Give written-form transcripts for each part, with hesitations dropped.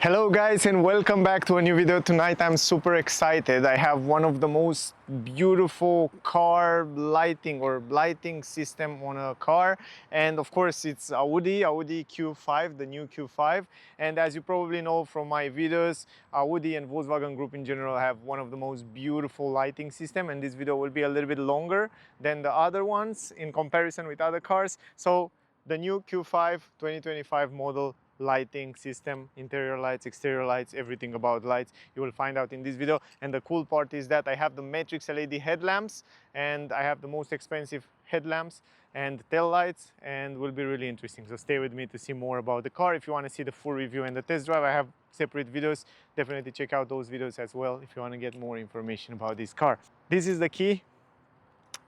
Hello guys and welcome back to a new video. Tonight I'm super excited. I have one of the most beautiful car lighting system on a car, and of course it's Audi Q5, the new Q5. And as you probably know from my videos, Audi and Volkswagen Group in general have one of the most beautiful lighting system, and this video will be a little bit longer than the other ones in comparison with other cars. So the new Q5 2025 model lighting system, interior lights, exterior lights, everything about lights you will find out in this video. And the cool part is that I have the matrix LED headlamps, and I have the most expensive headlamps and tail lights, and will be really interesting. So stay with me to see more about the car. If you want to see the full review and the test drive, I have separate videos. Definitely check out those videos as well if you want to get more information about this car. This is the key.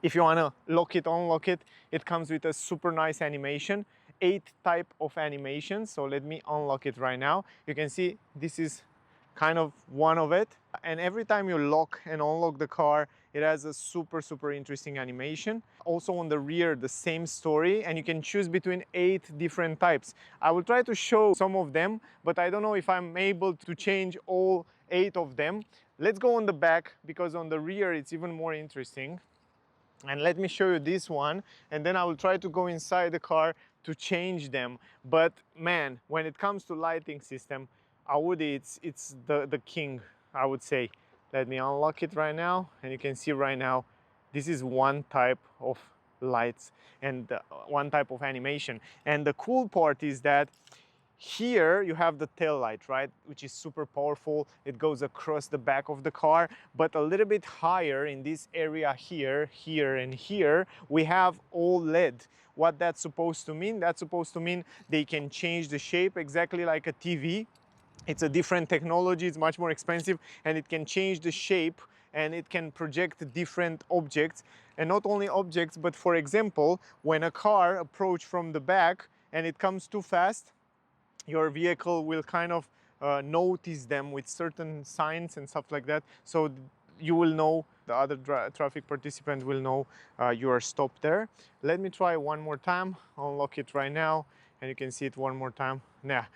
If you want to lock it, unlock it, it comes with a super nice animation, 8 type of animations. So let me unlock it right now. You can see this is kind of one of it. And every time you lock and unlock the car, it has a super interesting animation. Also on the rear, the same story, and you can choose between 8 different types. I will try to show some of them, but I don't know if I'm able to change all 8 of them. Let's go on the back, because on the rear it's even more interesting. And let me show you this one, and then I will try to go inside the car to change them. But man, when it comes to lighting system, Audi, it's the king, I would say. Let me unlock it right now, and you can see right now, this is one type of lights and one type of animation. And the cool part is that here you have the tail light, right, which is super powerful. It goes across the back of the car, but a little bit higher in this area here, and here, we have all LED. What that's supposed to mean? That's supposed to mean they can change the shape exactly like a TV. It's a different technology, it's much more expensive, and it can change the shape, and it can project different objects. And not only objects, but for example, when a car approaches from the back and it comes too fast, your vehicle will kind of notice them with certain signs and stuff like that. So you will know, the other traffic participant will know you are stopped there. Let me try one more time. Unlock it right now, and you can see it one more time. Yeah,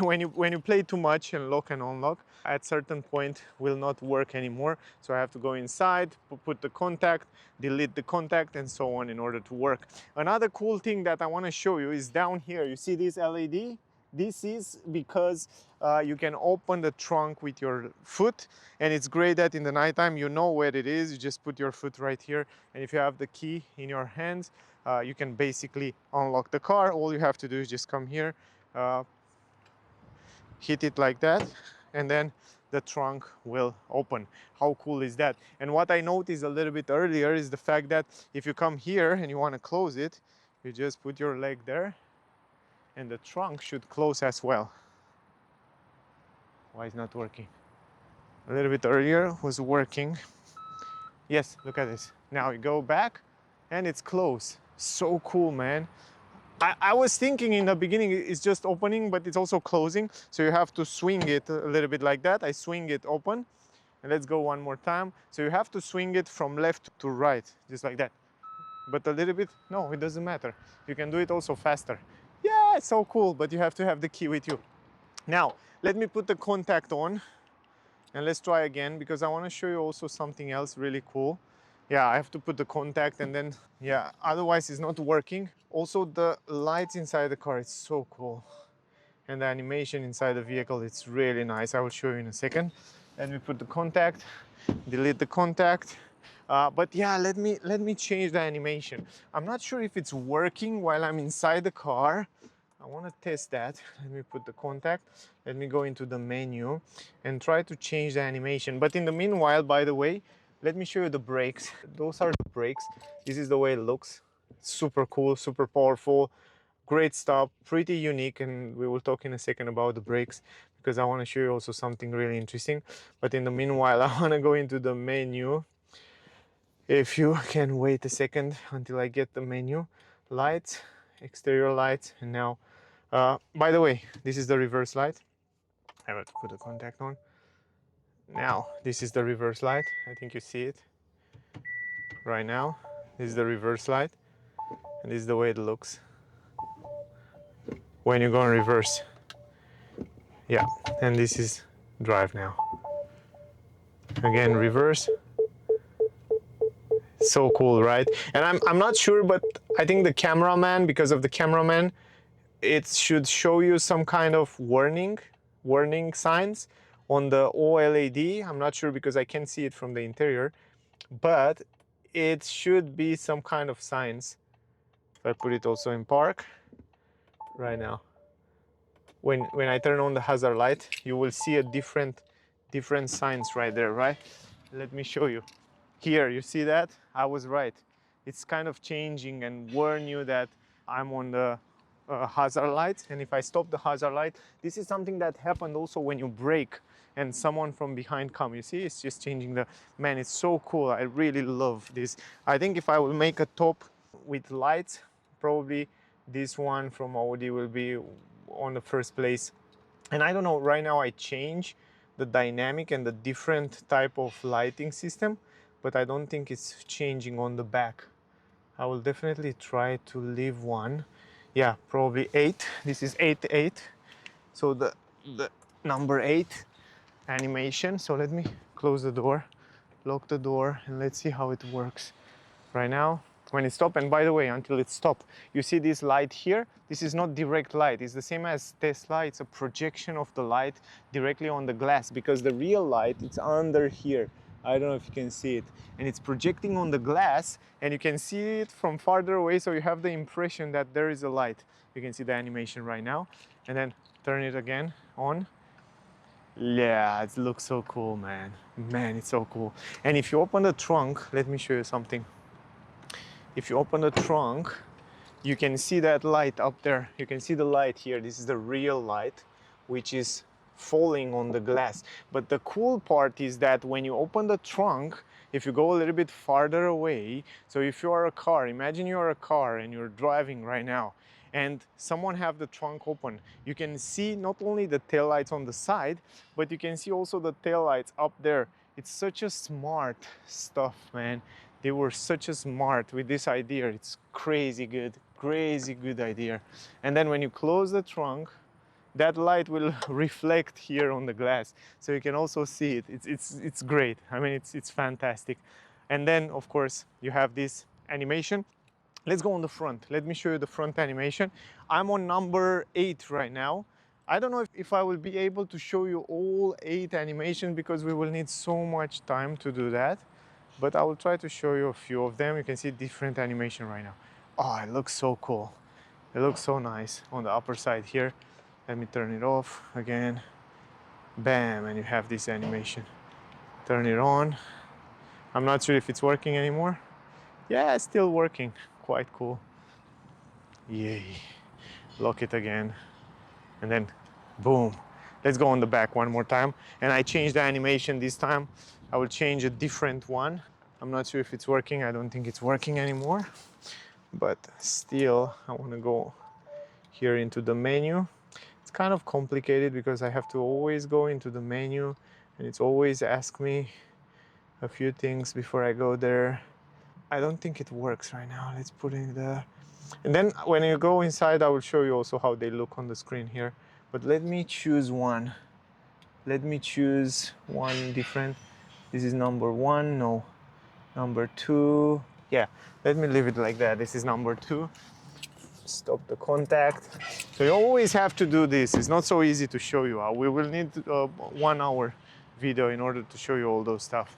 when you play too much and lock and unlock, at certain point will not work anymore. So I have to go inside, put the contact, delete the contact, and so on in order to work. Another cool thing that I want to show you is down here. You see this LED? This is because you can open the trunk with your foot, and it's great that in the nighttime you know where it is. You just put your foot right here, and if you have the key in your hands, you can basically unlock the car. All you have to do is just come here, hit it like that, and then the trunk will open. How cool is that? And what I noticed a little bit earlier is the fact that if you come here and you want to close it, you just put your leg there, and the trunk should close as well. Why is not working? A little bit earlier was working. Yes, look at this. Now you go back and it's closed. So cool, man. I was thinking in the beginning it's just opening, but it's also closing. So you have to swing it a little bit like that. I swing it open, and let's go one more time. So you have to swing it from left to right, just like that. But a little bit, no, it doesn't matter. You can do it also faster. Yeah, it's so cool, but you have to have the key with you. Now, let me put the contact on, and let's try again, because I want to show you also something else really cool. Yeah, I have to put the contact, and then, yeah, otherwise it's not working. Also, the lights inside the car, it's so cool. And the animation inside the vehicle, it's really nice. I will show you in a second. Let me put the contact, delete the contact. But yeah, let me change the animation. I'm not sure if it's working while I'm inside the car. I want to test that. Let me put the contact. Let me go into the menu and try to change the animation. But in the meanwhile, by the way, let me show you the brakes. Those are the brakes. This is the way it looks. Super cool, super powerful. Great stuff, pretty unique, and we will talk in a second about the brakes, because I want to show you also something really interesting. But in the meanwhile, I want to go into the menu. If you can wait a second until I get the menu. Lights, exterior lights, and now, by the way, this is the reverse light. I have to put the contact on. Now, this is the reverse light. I think you see it right now. This is the reverse light, and this is the way it looks when you go in reverse. Yeah, and this is drive now. Again, reverse. So cool, right? And I'm not sure, but I think the cameraman, because of the cameraman, it should show you some kind of warning signs on the OLED. I'm not sure because I can't see it from the interior, but it should be some kind of signs. If I put it also in park right now, when I turn on the hazard light, you will see a different signs right there, right? Let me show you. Here, you see that? I was right. It's kind of changing and warn you that I'm on the hazard light. And if I stop the hazard light, this is something that happened also when you brake and someone from behind come. You see, it's just changing the, man, it's so cool. I really love this. I think if I will make a top with lights, probably this one from Audi will be on the first place. And I don't know, right now I change the dynamic and the different type of lighting system, but I don't think it's changing on the back. I will definitely try to leave one. Yeah, probably 8. This is 8. So the number 8 animation. So let me close the door, lock the door, and let's see how it works. Right now, when it stops, and by the way, until it stops, you see this light here? This is not direct light. It's the same as Tesla. It's a projection of the light directly on the glass, because the real light, it's under here. I don't know if you can see it. And it's projecting on the glass, and you can see it from farther away, so you have the impression that there is a light. You can see the animation right now. And then turn it again on. Yeah, it looks so cool, man. Man, it's so cool. And if you open the trunk, let me show you something. If you open the trunk, you can see that light up there. You can see the light here. This is the real light, which is falling on the glass. But the cool part is that when you open the trunk, if you go a little bit farther away, so if you are a car, imagine you are a car and you're driving right now, and someone have the trunk open, you can see not only the tail lights on the side, but you can see also the tail lights up there. It's such a smart stuff, man. They were such a smart with this idea. It's crazy good idea. And then when you close the trunk, that light will reflect here on the glass, so you can also see it. It's great. I mean, it's fantastic. And then of course you have this animation. Let's go on the front. Let me show you the front animation. I'm on number 8 right now. I don't know if I will be able to show you all 8 animations, because we will need so much time to do that. But I will try to show you a few of them. You can see different animation right now. Oh, it looks so cool. It looks so nice on the upper side here. Let me turn it off again. Bam, and you have this animation. Turn it on. I'm not sure if it's working anymore. Yeah, it's still working. Quite cool. Yay. Lock it again. And then boom. Let's go on the back one more time. And I changed the animation this time. I will change a different one. I'm not sure if it's working. I don't think it's working anymore. But still, I want to go here into the menu. It's kind of complicated because I have to always go into the menu, and it's always ask me a few things before I go there. I don't think it works right now. Let's put in the... And then when you go inside, I will show you also how they look on the screen here. But let me choose one. Let me choose one different. This is number 1. No. Number 2. Yeah, let me leave it like that. This is number 2. Stop the contact. So you always have to do this. It's not so easy to show you. We will need a 1 hour video in order to show you all those stuff.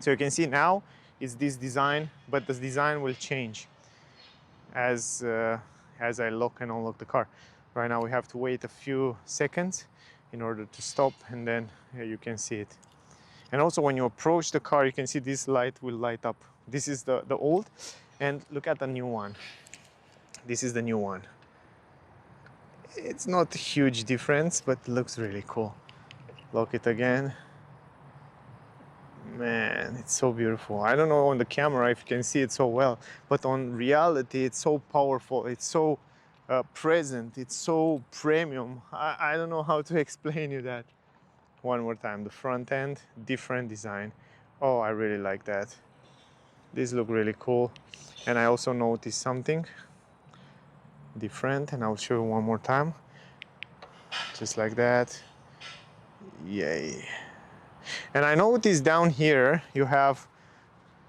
So you can see now it's this design, but this design will change as I lock and unlock the car. Right now we have to wait a few seconds in order to stop, and then you can see it. And also when you approach the car, you can see this light will light up. This is the old, and look at the new one. This is the new one. It's not a huge difference, but looks really cool. Lock it again. Man, it's so beautiful. I don't know on the camera if you can see it so well, but on reality it's so powerful. It's so present. It's so premium. I don't know how to explain you that. One more time, the front end, different design. Oh, I really like that. These look really cool. And I also noticed something different, and I'll show you one more time. Just like that. Yay. And I noticed down here you have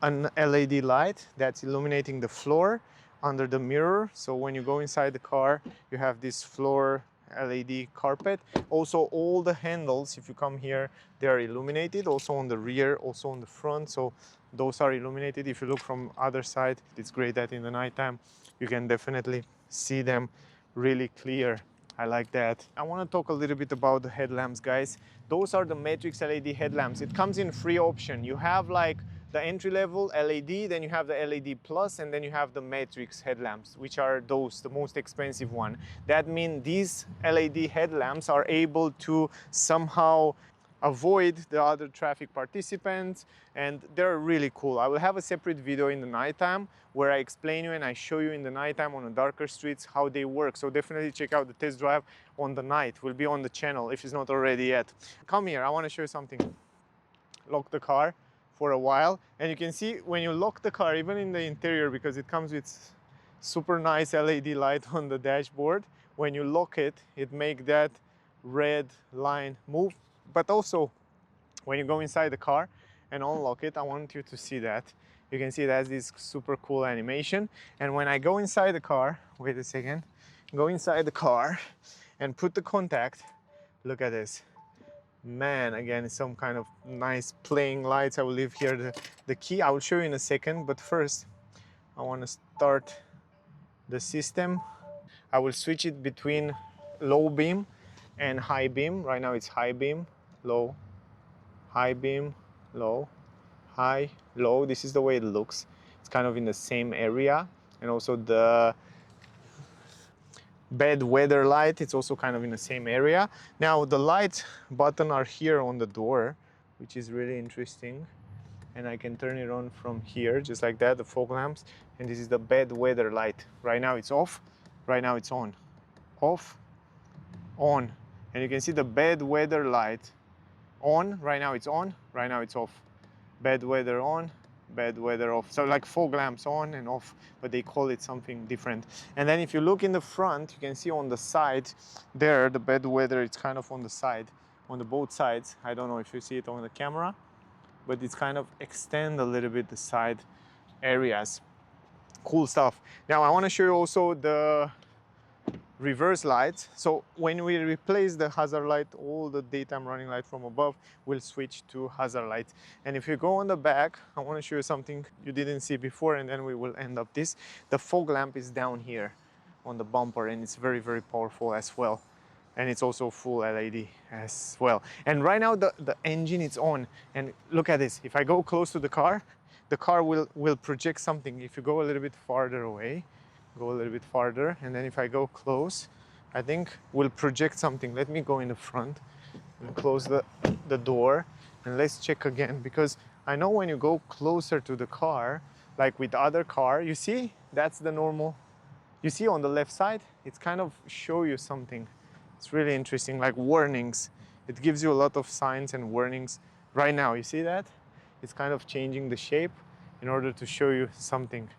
an LED light that's illuminating the floor under the mirror. So when you go inside the car, you have this floor LED carpet. Also all the handles, if you come here, they are illuminated, also on the rear, also on the front. So those are illuminated. If you look from other side, it's great that in the nighttime you can definitely see them really clear. I like that. I want to talk a little bit about the headlamps, guys. Those are the matrix LED headlamps. It comes in 3 options. You have like the entry-level LED, then you have the LED Plus, and then you have the matrix headlamps, which are those, the most expensive one. That means these LED headlamps are able to somehow avoid the other traffic participants, and they're really cool. I will have a separate video in the nighttime where I explain you and I show you in the nighttime on the darker streets how they work. So definitely check out the test drive on the night. Will be on the channel if it's not already yet. Come here, I want to show you something. Lock the car for a while, and you can see when you lock the car, even in the interior, because it comes with super nice LED light on the dashboard, when you lock it, it makes that red line move. But also when you go inside the car and unlock it, I want you to see that. You can see it has this super cool animation. And when I go inside the car, wait a second, go inside the car and put the contact, look at this. Man, again, some kind of nice playing lights. I will leave here the key. I will show you in a second, but first I want to start the system. I will switch it between low beam and high beam. Right now it's high beam, low, high beam, low, high, low. This is the way it looks. It's kind of in the same area. And also the bad weather light, it's also kind of in the same area. Now the light button are here on the door, which is really interesting. And I can turn it on from here, just like that, the fog lamps. And this is the bad weather light. Right now it's off, right now it's on. Off, on. And you can see the bad weather light on, right now it's on, right now it's off. Bad weather on, bad weather off. So like fog lamps on and off, but they call it something different. And then if you look in the front, you can see on the side there, the bad weather, it's kind of on the side, on the both sides. I don't know if you see it on the camera, but it's kind of extend a little bit the side areas. Cool stuff. Now I want to show you also the reverse lights. So when we replace the hazard light, all the daytime running light from above will switch to hazard light. And if you go on the back, I want to show you something you didn't see before, and then we will end up this. The fog lamp is down here on the bumper, and it's very, very powerful as well. And it's also full LED as well. And right now the engine is on, and look at this. If I go close to the car will project something. If you go a little bit farther away, go a little bit farther, and then if I go close, I think we'll project something. Let me go in the front and close the door, and let's check again, because I know when you go closer to the car, like with other car, you see, that's the normal. You see on the left side, it's kind of show you something. It's really interesting, like warnings. It gives you a lot of signs and warnings. Right now, you see that? It's kind of changing the shape in order to show you something.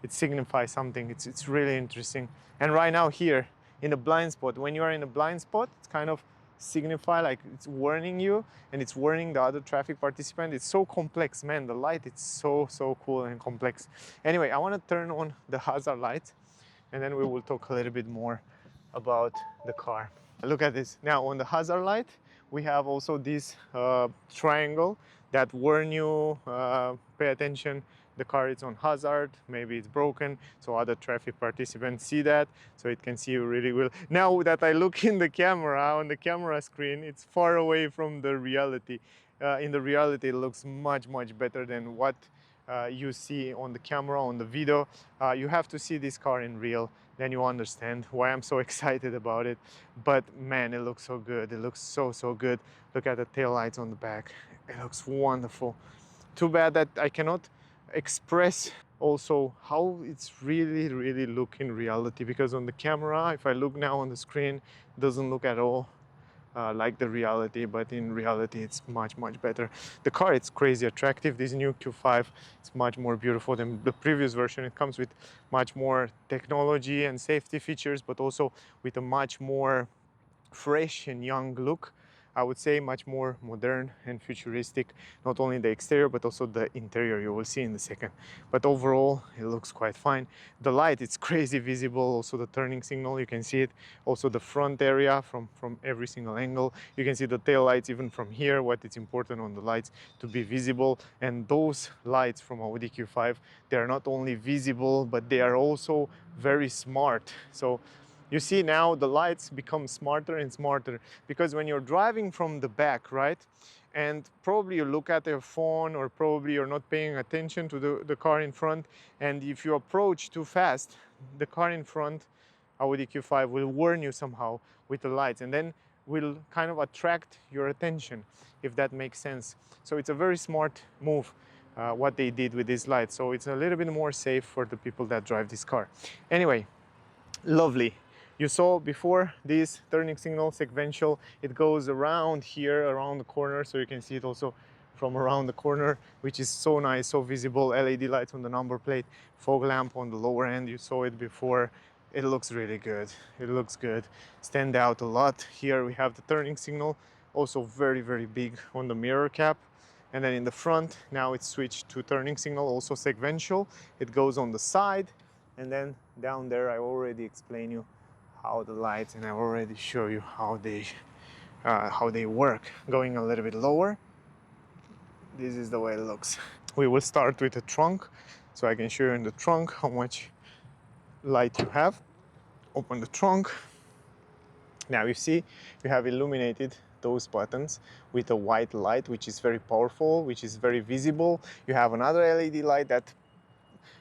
It signifies something. It's really interesting. And right now here in the blind spot, when you are in a blind spot, it's kind of signify like it's warning you, and it's warning the other traffic participant. It's so complex, man. The light, it's so cool and complex. Anyway, I want to turn on the hazard light, and then we will talk a little bit more about the car. Look at this. Now on the hazard light, we have also this triangle that warn you, pay attention, the car is on hazard, maybe it's broken, so other traffic participants see that, so it can see you really well. Now that I look in the camera, on the camera screen, it's far away from the reality. In the reality, it looks much better than what you see on the camera, on the video. You have to see this car in real, then you understand why I'm so excited about it. But man, it looks so good. It looks so good. Look at the tail lights on the back. It looks wonderful. Too bad that I cannot express also how it's really look in reality, because on the camera, if I look now on the screen, it doesn't look at all like the reality, but in reality it's much better. The car, it's crazy attractive. This new Q5, it's much more beautiful than the previous version. It comes with much more technology and safety features, but also with a much more fresh and young look. I would say much more modern and futuristic, not only the exterior but also the interior. You will see in a second. But overall, it looks quite fine. The light, it's crazy visible. Also the turning signal, you can see it. Also the front area from every single angle. You can see the tail lights even from here. What is important on the lights to be visible. And those lights from Audi Q5, they are not only visible, but they are also very smart. So you see now the lights become smarter and smarter, because when you're driving from the back, right, and probably you look at your phone, or probably you're not paying attention to the car in front, and if you approach too fast, the car in front, Audi Q5, will warn you somehow with the lights, and then will kind of attract your attention, if that makes sense. So it's a very smart move, what they did with these lights. So it's a little bit more safe for the people that drive this car. Anyway, lovely. You saw before this turning signal sequential, it goes around here, around the corner, so you can see it also from around the corner, which is so nice, so visible. LED lights on the number plate, fog lamp on the lower end, you saw it before. It looks really good, it looks good, stand out a lot. Here we have the turning signal, also very big on the mirror cap. And then in the front, now it's switched to turning signal, also sequential. It goes on the side, and then down there I already explained you how the lights, and I already show you how they work. Going a little bit lower, this is the way it looks. We will start with the trunk, so I can show you in the trunk how much light you have. Open the trunk. Now you see you have illuminated those buttons with a white light, which is very powerful, which is very visible. You have another LED light that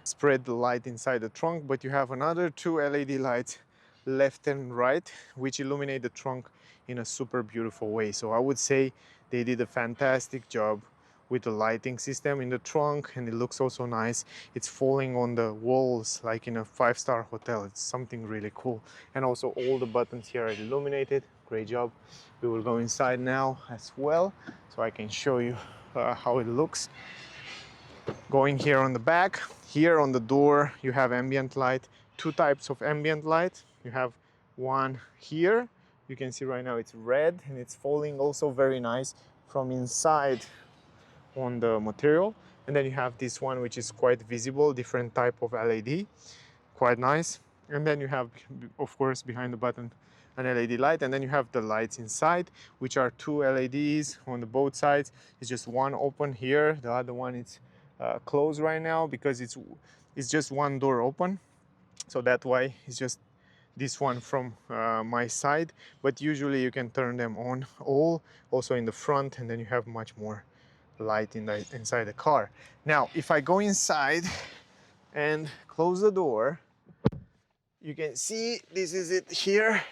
spread the light inside the trunk, but you have another two LED lights left and right, which illuminate the trunk in a super beautiful way. So I would say they did a fantastic job with the lighting system in the trunk, and it looks also nice. It's falling on the walls like in a five-star hotel. It's something really cool. And also all the buttons here are illuminated. Great job. We will go inside now as well, so I can show you how it looks. Going here on the back, here on the door, you have ambient light, two types of ambient light. You have one here, you can see right now it's red, and it's falling also very nice from inside on the material. And then you have this one, which is quite visible, different type of LED, quite nice. And then you have, of course, behind the button, an LED light, and then you have the lights inside, which are two LEDs on the both sides. It's just one open here, the other one is closed right now because it's just one door open, so that's why it's just this one from my side. But usually you can turn them on all, also in the front, and then you have much more light inside the car. Now if I go inside and close the door, you can see this is it here.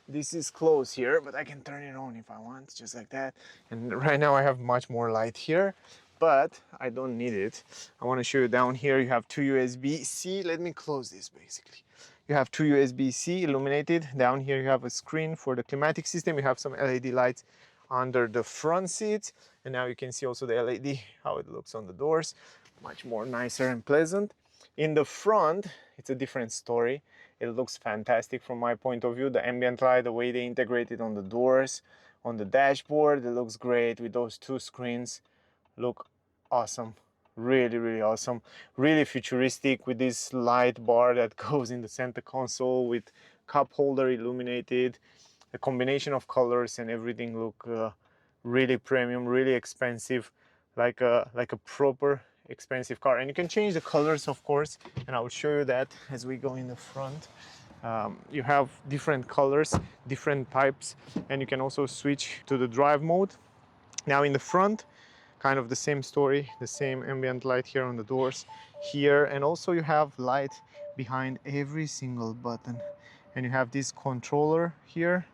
This is closed here, but I can turn it on if I want, just like that. And right now I have much more light here, but I don't need it. I want to show you down here, you have two USB-C. Let me close this basically. You have two USB-C illuminated. Down here you have a screen for the climatic system. You have some LED lights under the front seats. And now you can see also the LED, how it looks on the doors. Much more nicer and pleasant. In the front, it's a different story. It looks fantastic from my point of view. The ambient light, the way they integrate it on the doors, on the dashboard, it looks great with those two screens. Look awesome, really awesome, really futuristic, with this light bar that goes in the center console with cup holder illuminated. The combination of colors and everything look really premium, really expensive, like a proper expensive car. And you can change the colors, of course, and I will show you that as we go in the front. You have different colors, different types, and you can also switch to the drive mode. Now in the front, kind of the same story, the same ambient light here on the doors here, and also you have light behind every single button. And you have this controller here,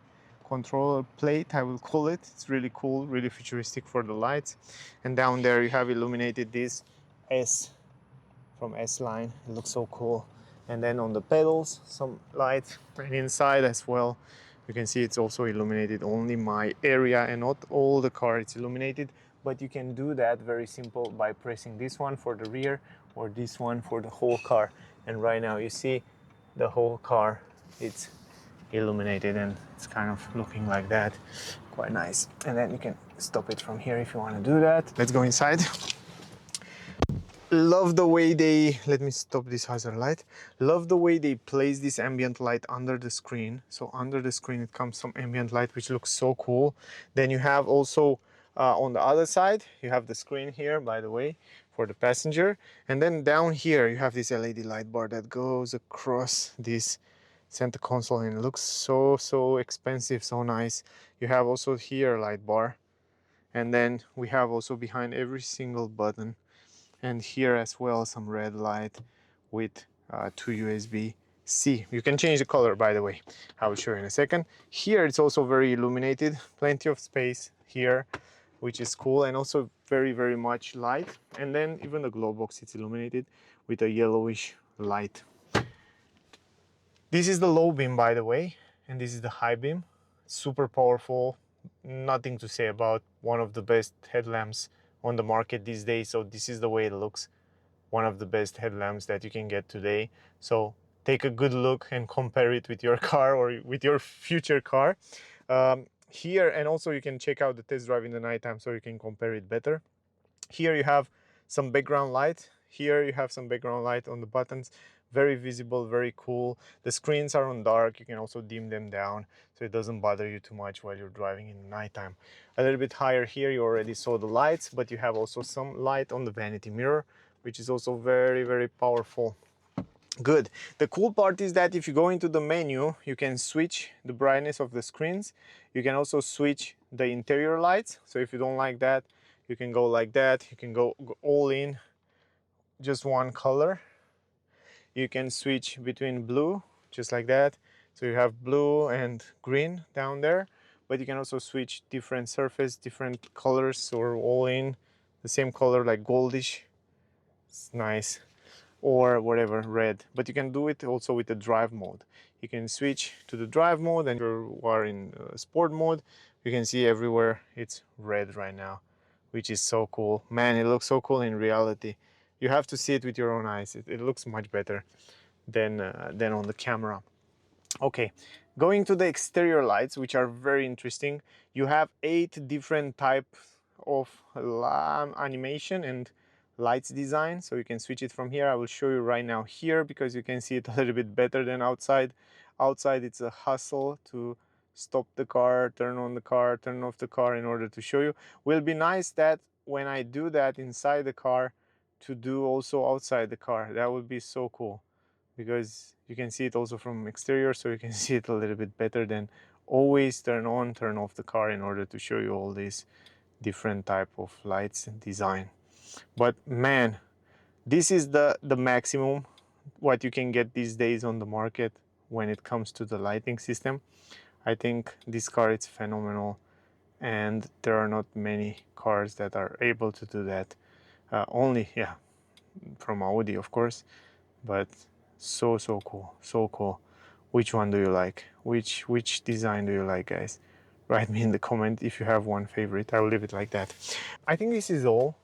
controller plate I will call it. It's really cool, really futuristic for the lights. And down there you have illuminated this S from S-Line. It looks so cool. And then on the pedals some lights, and inside as well you can see it's also illuminated. Only my area and not all the car it's illuminated, but you can do that very simple by pressing this one for the rear or this one for the whole car. And right now you see the whole car, it's illuminated, and it's kind of looking like that. quite nice. And then you can stop it from here if you want to do that. Let's go inside. Love the way they, let me stop this hazard light. Love the way they place this ambient light under the screen. So under the screen it comes some ambient light, which looks so cool. Then you have also on the other side, you have the screen here, by the way, for the passenger. And then down here you have this LED light bar that goes across this center console, and it looks so expensive, so nice. You have also here light bar, and then we have also behind every single button, and here as well some red light with 2 USB-C. You can change the color, by the way. I will show you in a second. Here it's also very illuminated, plenty of space here, which is cool, and also very much light. And then even the glove box, it's illuminated with a yellowish light. This is the low beam, by the way, and this is the high beam. Super powerful, nothing to say about, one of the best headlamps on the market these days. So this is the way it looks, one of the best headlamps that you can get today. So take a good look and compare it with your car or with your future car. Here, and also you can check out the test drive in the nighttime so you can compare it better. Here you have some background light. Here you have some background light on the buttons. Very visible, very cool. The screens are on dark. You can also dim them down so it doesn't bother you too much while you're driving in the nighttime. A little bit higher here, you already saw the lights, but you have also some light on the vanity mirror, which is also very powerful. Good. The cool part is that if you go into the menu, you can switch the brightness of the screens. You can also switch the interior lights. So if you don't like that, you can go like that. You can go all in just one color. You can switch between blue, just like that. So you have blue and green down there, but you can also switch different surface, different colors, or all in the same color, like goldish. It's nice. Or whatever, red. But you can do it also with the drive mode. You can switch to the drive mode, and if you are in sport mode, you can see everywhere it's red right now, which is so cool. Man, it looks so cool in reality. You have to see it with your own eyes. It looks much better than on the camera. Okay, going to the exterior lights, which are very interesting. You have 8 different types of animation and lights design, so you can switch it from here. I will show you right now here because you can see it a little bit better than outside. Outside it's a hustle to stop the car, turn on the car, turn off the car in order to show you. Will be nice that when I do that inside the car, to do also outside the car. That would be so cool, because you can see it also from exterior, so you can see it a little bit better than always turn on, turn off the car in order to show you all these different type of lights and design. But man, this is the maximum what you can get these days on the market when it comes to the lighting system. I think this car is phenomenal, and there are not many cars that are able to do that. Only, yeah, from Audi, of course, but so cool, so cool. Which one do you like? Which design do you like, guys? Write me in the comment if you have one favorite. I will leave it like that. I think this is all.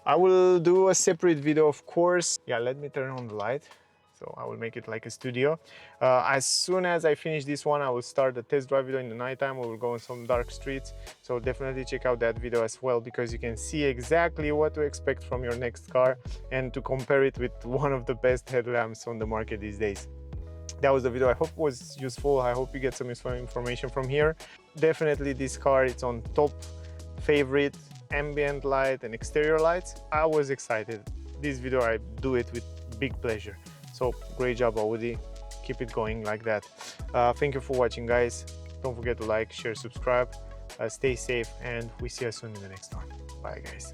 I will do a separate video, of course. Yeah, let me turn on the light. So I will make it like a studio. As soon as I finish this one, I will start the test drive video in the nighttime. We will go on some dark streets. So definitely check out that video as well, because you can see exactly what to expect from your next car and to compare it with one of the best headlamps on the market these days. That was the video. I hope it was useful. I hope you get some useful information from here. Definitely this car, it's on top favorite ambient light and exterior lights. I was excited. This video, I do it with big pleasure. So great job, Audi. Keep it going like that. Thank you for watching, guys. Don't forget to like, share, subscribe. Stay safe, and we see you soon in the next one. Bye, guys.